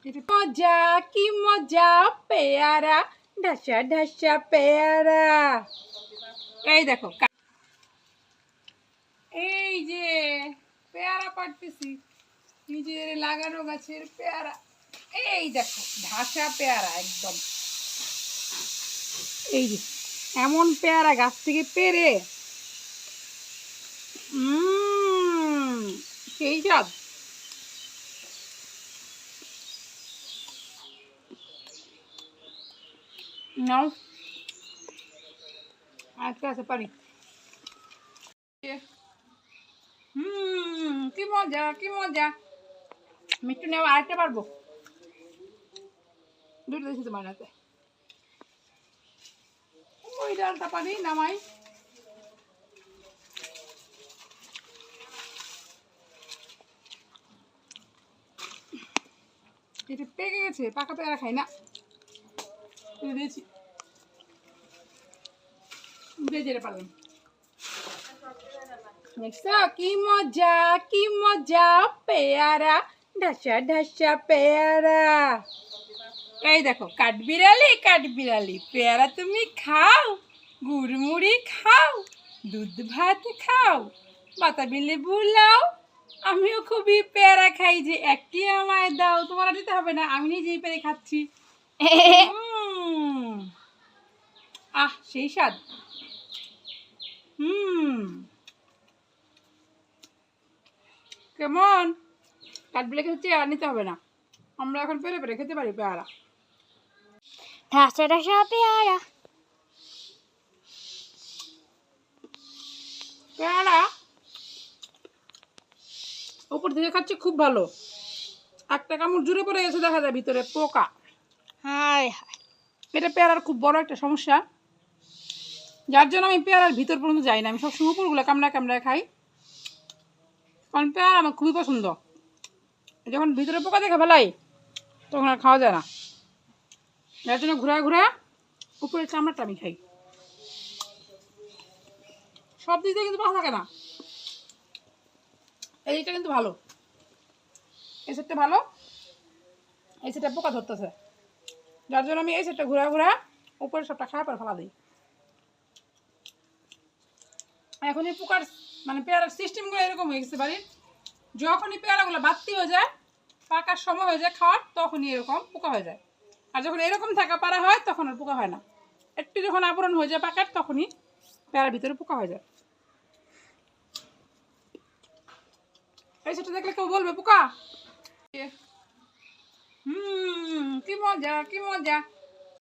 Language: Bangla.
মজা কি মজা পেয়ারা ঢাসা ঢাসা পেয়ারা। এই দেখো এই যে পেয়ারা পাড়তেছি, নিজের লাগানো গাছের পেয়ারা। এই দেখো ঢাসা পেয়ারা একদম। এই যে এমন পেয়ারা গাছ থেকে পেরে সেই স্বাদ। নাও আজকে আছে পারি। কি মজা কি মজা। মিষ্টি নেওয়া আরেকটা পারবো, দুটো দিয়েছি তোমার হাতে। ওই ডালটা পারি নামাই। এটা পেকে গেছে, পাকা পেয়ারা খাই না, দিয়েছি বেজে পারলাম। কি মজা কি মজা পেয়ারা ঢাসা ঢাসা পেয়ারা। এই দেখো কাঠবিড়ালি পেয়ারা তুমি খাও, গুড়মুড়ি খাও, দুধ ভাত খাও, বাতাবি লেবু লাও। আমিও খুবই পেয়ারা খাই, যে একটি আমায় দাও। তোমার দিতে হবে না, আমি নিজেই পেরে খাচ্ছি। আহ সেই স্বাদ। কেমন? কাঠবিড়ালি খেতে আর নিতে হবে না, আমরা এখন পেরে পেরে খেতে পারি পেয়ারা। ঢাসা ঢাসা পেয়ারা। পেয়ারা উপর থেকে খাচ্ছে খুব ভালো, একটা কামড় জুড়ে পড়ে গেছে, দেখা যায় ভিতরে পোকা। হায় হায়, এটা পেয়ারার খুব বড় একটা সমস্যা, যার জন্য আমি পেয়ারার ভিতর পর্যন্ত যাই না। আমি সবসময় উপরগুলো কামড়ায় খাই, কারণ পেয়ারা আমার খুবই পছন্দ। যখন ভিতরে পোকা দেখে ফেলাই তখন আর খাওয়া যায় না, যার জন্য ঘুরা উপরের চামড়াটা আমি খাই। সব দিক দিয়ে কিন্তু ভালো থাকে না, এইটা কিন্তু ভালো, এই সেটটা ভালো, এই সেটটা পোকা ধরতেছে, যার জন্য আমি এই সেটটা ঘুরা উপরে সবটা খাওয়া পর ফেলা দিই। এখন এই পোকার মানে পেয়ারার সিস্টেমগুলো এরকম হয়ে গেছে বাড়ির, যখনই পেয়ারাগুলো বাড়তি হয়ে যায়, পাকার সময় হয়ে যায় খাওয়ার, তখনই এরকম পোকা হয়ে যায়। আর যখন এরকম থাকা পারা হয় তখন আর পোকা হয় না, একটু যখন আবরণ হয়ে যায় পাকার, তখনই পেয়ারার ভিতরে পোকা হয়ে যায়। এই সেটা দেখলে কেউ বলবে পোকা। কি মজা কি মজা।